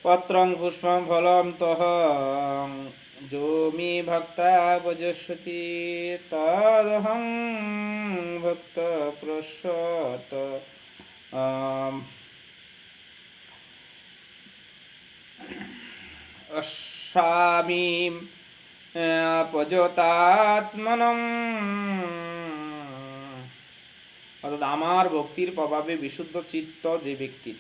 পত্রং পুষ্পং ফলম তহ যো মে ভক্তা ভজস্বতি তদহং ভক্ত প্রসত অস্বামী পজতাত্মনম। অর্থাৎ আমার ভক্তির প্রভাবে বিশুদ্ধ চিত্ত যে ব্যক্তির,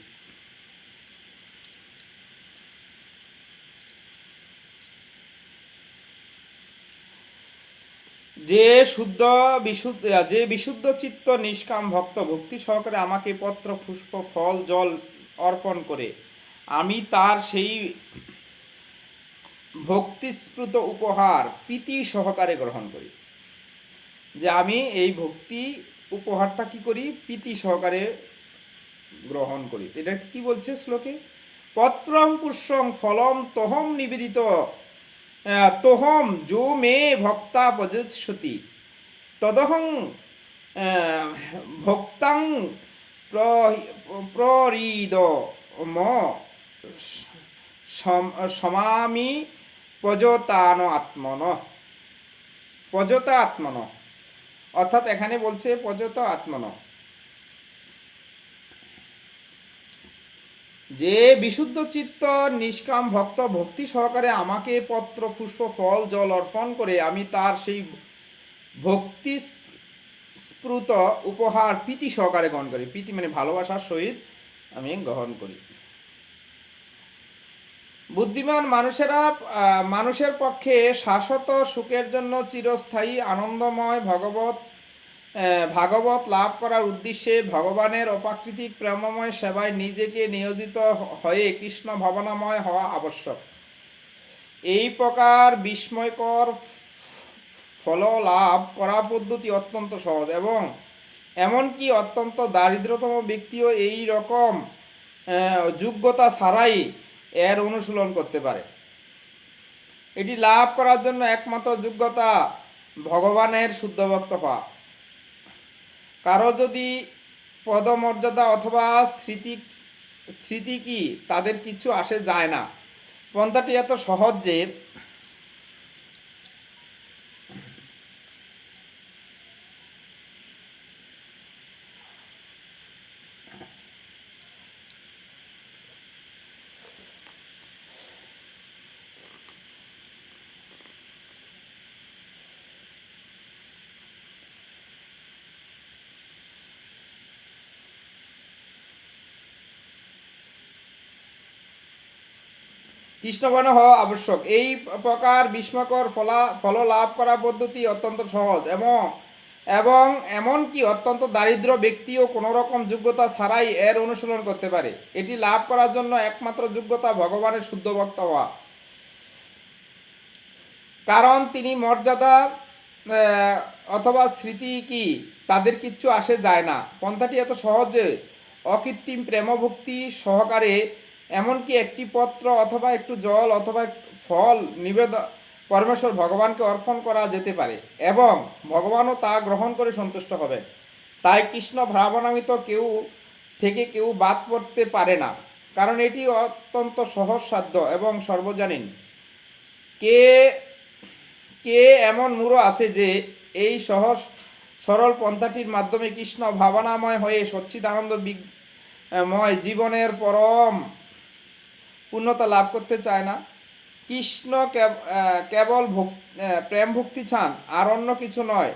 যে বিশুদ্ধ চিত্ত নিষ্কাম ভক্ত ভক্তি সহকারে আমাকে পত্র পুষ্প ফল জল অর্পণ করে আমি তার সেই ভক্তিস্ফূর্ত উপহার প্রীতি সহকারে গ্রহণ করি। যে আমি এই ভক্তি উপহারটা কি করি? প্রীতি সহকারে গ্রহণ করি। এটা কি বলছে শ্লোকে? পত্রং পুষ্পং ফলম তহম নিবেদিত তোহম যো মে ভক্তা ভজস্বতি তদহং ভক্তাং প্রহৃদ ম সমামি পজতান আত্মন। পজতা আত্মন অর্থাৎ এখানে বলছে পজত আত্মন, যে বিশুদ্ধ চিত্ত নিষ্কাম ভক্ত ভক্তি সহকারে আমাকে পত্র পুষ্প ফল জল অর্পণ করে আমি তার সেই ভক্তি স্ফূর্ত উপহার প্রীতি সহকারে গ্রহণ করি। প্রীতি মানে ভালোবাসার সহিত আমি গ্রহণ করি। বুদ্ধিমান মানুষের পক্ষে শাশ্বত সুখের জন্য চিরস্থায়ী আনন্দময় ভাগবত লাভ করার উদ্দেশ্যে ভগবানের অপ্রাকৃতিক প্রেমময় সেবায় নিজেকে নিয়োজিত হয়ে কৃষ্ণ ভাবনাময় হওয়া আবশ্যক। এই প্রকার বিস্ময়কর ফল লাভ করা পদ্ধতি অত্যন্ত সহজ এবং এমনকি অত্যন্ত দারিদ্রতম ব্যক্তিও এই রকম যোগ্যতা ছাড়াই এর অনুশীলন করতে পারে। এটি লাভ করার জন্য একমাত্র যোগ্যতা ভগবানের শুদ্ধ ভক্ত হওয়া। কারো যদি পদমর্যাদা অথবা স্মৃতি কি তাদের কিছু আসে যায় না। পন্থাটি এত সহজ যে কৃষ্ণবর্ণ হওয়া আবশ্যক। এই প্রকার বিস্ময়কর ফল লাভ করা পদ্ধতি অত্যন্ত সহজ এবং এমনকি অত্যন্ত দারিদ্র ব্যক্তিও কোনো রকম যোগ্যতা ছাড়াই এর অনুশীলন করতে পারে। এটি লাভ করার জন্য একমাত্র যোগ্যতা ভগবানের শুদ্ধ ভক্ত হওয়া। কারণ তিনি মর্যাদা অথবা স্মৃতি কি তাদের কিচ্ছু আসে যায় না। পন্থাটি এত সহজে অকৃত্রিম প্রেমভক্তি সহকারে এমনকি একটি পত্র অথবা একটু জল অথবা ফল নিবেদন পরমেশ্বর ভগবানকে অর্পণ করা যেতে পারে এবং ভগবানও তা গ্রহণ করে সন্তুষ্ট হবে। তাই কৃষ্ণ ভাবনামিত কেউ বাদ পড়তে পারে না, কারণ এটি অত্যন্ত সহজসাধ্য এবং সর্বজনীন। কে এমন মূঢ় আছে যে এই সহজ সরল পন্থাটির মাধ্যমে কৃষ্ণ ভাবনাময় হয়ে সচ্চিদানন্দময় জীবনের পরম পূর্ণতা লাভ করতে চায় না? কৃষ্ণ কেবল প্রেম ভক্তি চান, আর অন্য কিছু নয়।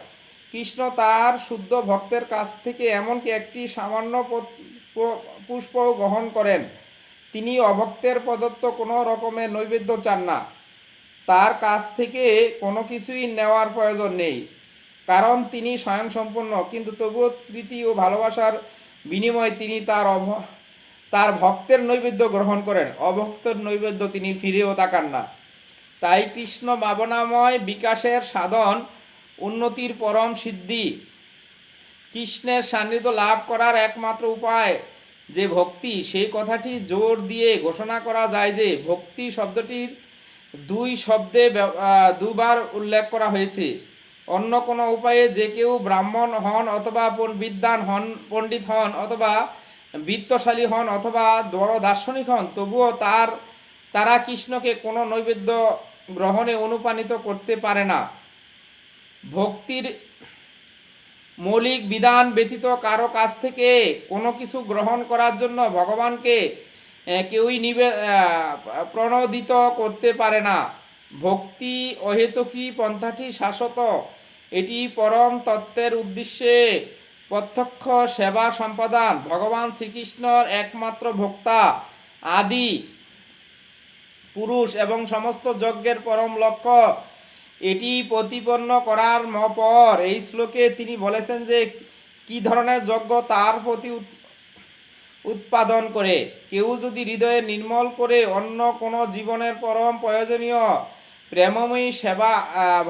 কৃষ্ণ তার শুদ্ধ ভক্তের কাছ থেকে এমনকি একটি সামান্য পুষ্প গ্রহণ করেন। তিনি অভক্তের প্রদত্ত কোনো রকমের নৈবেদ্য চান না। তার কাছ থেকে কোনো কিছুই নেওয়ার প্রয়োজন নেই, কারণ তিনি স্বয়ংসম্পূর্ণ। কিন্তু তবুও প্রীতি ও ভালোবাসার বিনিময়ে তিনি তার ভক্তের নৈবেদ্য গ্রহণ করেন। অভক্তের নৈবেদ্য তিনি ফিরেও তাকান না। তাই কৃষ্ণ ভাবনাময় বিকাশের সাধন, উন্নতির পরম সিদ্ধি, কৃষ্ণের সান্নিধ্য লাভ করার একমাত্র উপায় যে ভক্তি, সেই কথাটি জোর দিয়ে ঘোষণা করা যায় যে ভক্তি শব্দটির দুবার উল্লেখ করা হয়েছে। অন্য কোনো উপায়ে যে কেউ ব্রাহ্মণ হন অথবা পণ্ডিত হন অথবা বিত্তশালী হন অথবা বড় দার্শনিক হন, তবুও তার তারা কৃষ্ণকে কোনো নৈবেদ্য গ্রহণে অনুপ্রাণিত করতে পারে না। ভক্তির মৌলিক বিধান ব্যতীত কারো কাছ থেকে কোনো কিছু গ্রহণ করার জন্য ভগবানকে কেউই প্রণোদিত করতে পারে না। ভক্তি অহেতুকী পন্থাটি শাশ্বত। এটি পরম তত্ত্বের উদ্দেশ্যে প্রত্যক্ষ সেবা সম্পাদন। ভগবান শ্রীকৃষ্ণর একমাত্র ভোক্তা, আদি পুরুষ এবং সমস্ত যজ্ঞের পরম লক্ষ্য এটি প্রতিপন্ন করার পর এই শ্লোকে তিনি বলেছেন যে কি ধরনের যজ্ঞ তার প্রতি উৎপাদন করে। কেউ যদি হৃদয়ে নির্মল করে অন্য কোনো জীবনের পরম প্রয়োজনীয় প্রেমময়ী সেবা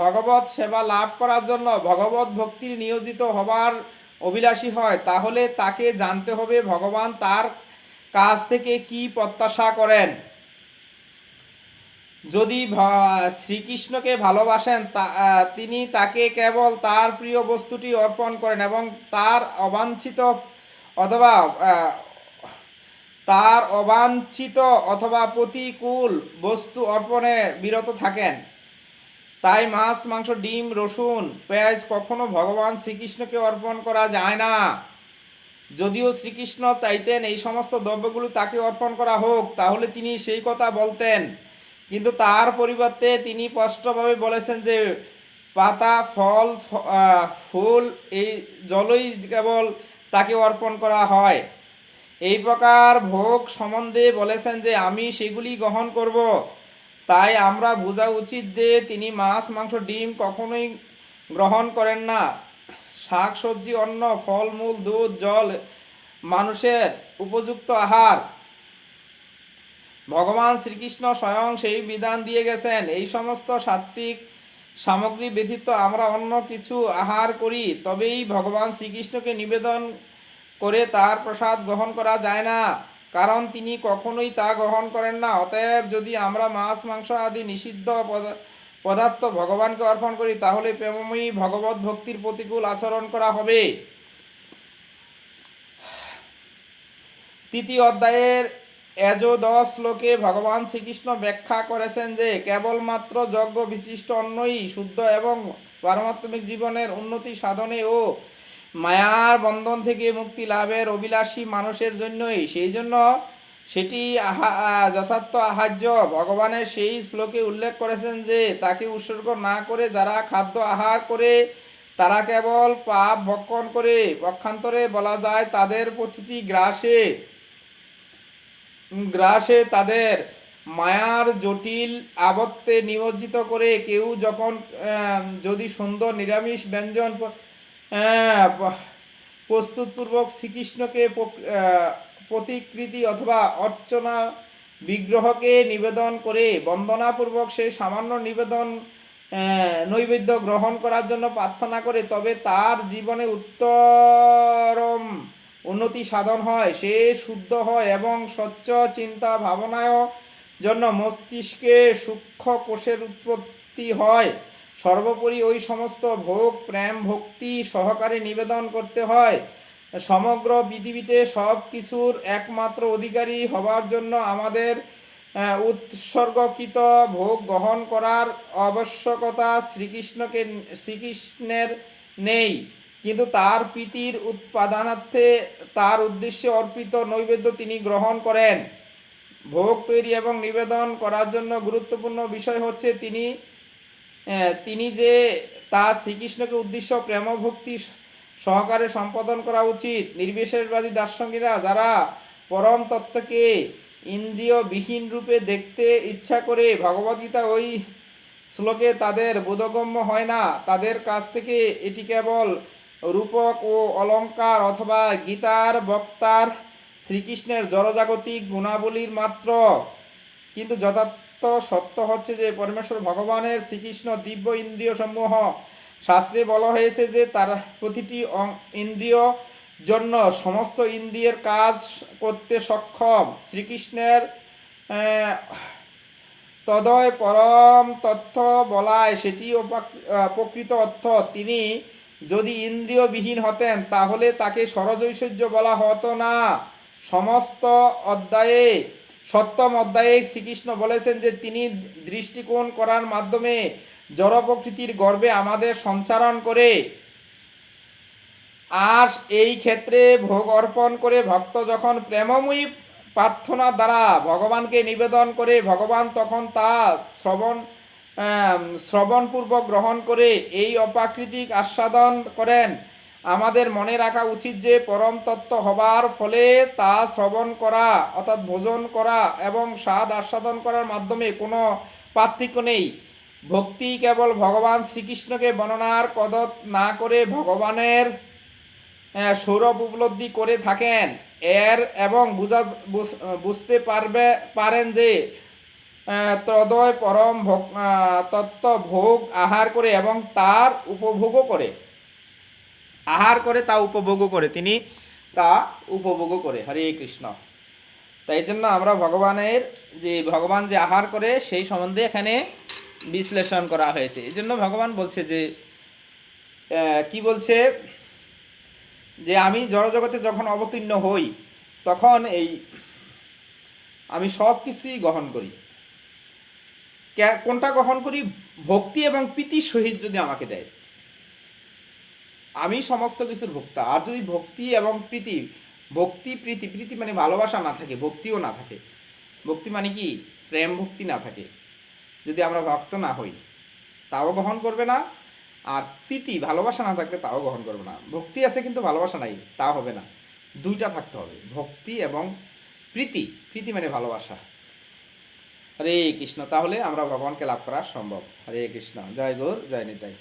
ভগবত সেবা লাভ করার জন্য ভগবত ভক্তির নিয়োজিত হবার অভিলাষী হয়, তাহলে তাকে জানতে হবে ভগবান তার কাছ থেকে কি প্রত্যাশা করেন। যদি শ্রীকৃষ্ণকে ভালোবাসেন তিনি তাকে কেবল তার প্রিয় বস্তুটি অর্পণ করেন এবং তার অবাঞ্ছিত অথবা প্রতিকূল বস্তু অর্পণে বিরত থাকেন। তাই মাছ, মাংস, ডিম, রসুন, পেঁয়াজ কখনো ভগবান শ্রীকৃষ্ণকে অর্পণ করা যায় না। যদিও শ্রীকৃষ্ণ চাইতেন এই সমস্ত দ্রব্যগুলো তাকে অর্পণ করা হোক, তাহলে তিনি সেই কথা বলতেন, কিন্তু তার পরিবর্তে তিনি স্পষ্টভাবে বলেছেন যে পাতা, ফল, ফুল, এই জলই কেবল তাকে অর্পণ করা হয়। এই প্রকার ভোগ সম্বন্ধে বলেছেন যে আমি সেগুলি গ্রহণ করব। তাই আমরা বোঝা উচিত যে তিনি মাছ, মাংস, ডিম কখনোই গ্রহণ করেন না। শাক, সবজি, অন্ন, ফলমূল, দুধ, জল মানুষের উপযুক্ত আহার। ভগবান শ্রীকৃষ্ণ স্বয়ং সেই বিধান দিয়ে গেছেন। এই সমস্ত সাত্ত্বিক সামগ্রী ব্যতীত আমরা অন্য কিছু আহার করি, তবেই ভগবান শ্রীকৃষ্ণকে নিবেদন করে তার প্রসাদ গ্রহণ করা যায় না, কারণ তিনি কখনোই তা গ্রহণ করেন না। অতএব যদি আমরা মাছ, মাংস আদি নিষিদ্ধ পদার্থ ভগবানকে অর্পণ করি, তাহলে প্রেমময়ী ভগবত ভক্তির প্রতিকূল আচরণ করা হবে। তৃতীয় অধ্যায়ের 10 শ্লোকে ভগবান শ্রীকৃষ্ণ ব্যাখ্যা করেছেন যে কেবলমাত্র যজ্ঞ বিশিষ্ট অন্নই শুদ্ধ এবং পারমাত্মিক জীবনের উন্নতি সাধনে ও মায়ার বন্ধন থেকে মুক্তি লাভের অভিলাষী মানুষের জন্যই। সেই জন্য সেটি যথার্থ আহার্য। ভগবানের সেই শ্লোকে উল্লেখ করেছেন যে তাকে উৎসর্গ না করে যারা খাদ্য আহার করে তারা কেবল পাপ ভক্ষণ করে। পক্ষান্তরে বলা যায় তাদের প্রতিটি গ্রাসে তাদের মায়ার জটিল আবর্তে নিমজ্জিত করে। কেউ যখন যদি সুন্দর নিরামিষ ব্যঞ্জন প্রস্তুতপূর্বক শ্রীকৃষ্ণকে প্রতিকৃতি অথবা অর্চনা বিগ্রহকে নিবেদন করে বন্দনাপূর্বক সেই সামান্য নৈবেদ্য গ্রহণ করার জন্য প্রার্থনা করে, তবে তার জীবনে উত্তরম উন্নতি সাধন হয়, সে শুদ্ধ হয় এবং স্বচ্ছ চিন্তা ভাবনায় জন্য মস্তিষ্কে সূক্ষ্ম কোষের উৎপত্তি হয়। সর্বোপরি ওই সমস্ত ভোগ প্রেম ভক্তি সহকারে নিবেদন করতে হয়। সমগ্র পৃথিবীতে সব কিছুর একমাত্র অধিকারী হবার জন্য আমাদের উৎসর্গকৃত ভোগ গ্রহণ করার আবশ্যকতা শ্রীকৃষ্ণের নেই, কিন্তু তার প্রীতির উৎপাদনার্থে তার উদ্দেশ্যে অর্পিত নৈবেদ্য তিনি গ্রহণ করেন। ভোগ তৈরি এবং নিবেদন করার জন্য গুরুত্বপূর্ণ বিষয় হচ্ছে তিনি যে তা শ্রীকৃষ্ণকে উদ্দেশ্য প্রেম ভক্তি সহকারে সম্পাদন করা উচিত। নির্বিশেষবাদী দার্শনিকরা যারা পরম তত্ত্বকে ইন্দ্রিয়বিহীন রূপে দেখতে ইচ্ছা করে, ভগবদ্গীতা ওই শ্লোকে তাদের বোধগম্য হয় না। তাদের কাছ থেকে এটি কেবল রূপক ও অলঙ্কার অথবা গীতার বক্তার শ্রীকৃষ্ণের জড়জাগতিক গুণাবলীর মাত্র। কিন্তু যথার্থ সত্য হচ্ছে যে পরমেশ্বর ভগবানের শ্রীকৃষ্ণ দিব্য ইন্দ্রিয় সমূহ। শাস্ত্রে বলা হয়েছে যে তার প্রতিটি ইন্দ্রিয় জন্য সমস্ত ইন্দ্রিয়ের কাজ করতে সক্ষম। শ্রীকৃষ্ণের তদয় পরম তথ্য বলায় সেটি প্রকৃত অর্থ। তিনি যদি ইন্দ্রিয়বিহীন হতেন তাহলে তাকে সরজৈশ্বর্য বলা হতো না। সমস্ত অধ্যায়ে সপ্তম অধ্যায়ে শ্রীকৃষ্ণ বলেছেন যে তিনি দৃষ্টিকোণ করার মাধ্যমে জড় প্রকৃতির গর্ভে আমাদের সঞ্চারণ করে, আর এই ক্ষেত্রে ভোগ অর্পণ করে ভক্ত যখন প্রেমময়ী প্রার্থনা দ্বারা ভগবানকে নিবেদন করে, ভগবান তখন তা শ্রবণপূর্বক গ্রহণ করে এই অপ্রাকৃতিক আস্বাদন করেন। আমাদের মনে রাখা উচিত যে পরম তত্ত্ব হবার ফলে তা শ্রবণ করা অর্থাৎ ভোজন করা এবং স্বাদ আস্বাদন করার মাধ্যমে কোনো পার্থক্য নেই। ভক্তি কেবল ভগবান শ্রীকৃষ্ণকে বর্ণনার কদর না করে ভগবানের সৌরভ উপলব্ধি করে থাকেন এর এবং বুঝতে পারেন যে তদয় পরম তত্ত্ব ভোগ আহার করে এবং তার উপভোগও করে, আহার করে তা উপভোগও করে, তিনি তা উপভোগও করে। হরে কৃষ্ণ। তাই জন্য আমরা ভগবানের যে ভগবান যে আহার করে সেই সম্বন্ধে এখানে বিশ্লেষণ করা হয়েছে। এই জন্য ভগবান বলছে যে কি বলছে যে আমি জড়জগতে যখন অবতীর্ণ হই তখন আমি সব কিছুই গ্রহণ করি। কোনটা গ্রহণ করি? ভক্তি এবং প্রীতির সহিত যদি আমাকে দেয়, আমি সমস্ত কিছুর ভোক্তা। আর যদি ভক্তি এবং প্রীতি, প্রীতি মানে ভালোবাসা না থাকে, ভক্তিও না থাকে, ভক্তি মানে কি প্রেম ভক্তি না থাকে, যদি আমরা ভক্ত না হই তাও গ্রহণ করবে না, আর প্রীতি ভালোবাসা না থাকলে তাও গ্রহণ করবে না। ভক্তি আছে কিন্তু ভালোবাসা নাই, তা হবে না, দুইটা থাকতে হবে, ভক্তি এবং প্রীতি মানে ভালোবাসা। হরে কৃষ্ণ। তাহলে আমরা ভগবানকে লাভ করা সম্ভব। হরে কৃষ্ণ। জয় গৌর, জয় নিতাই।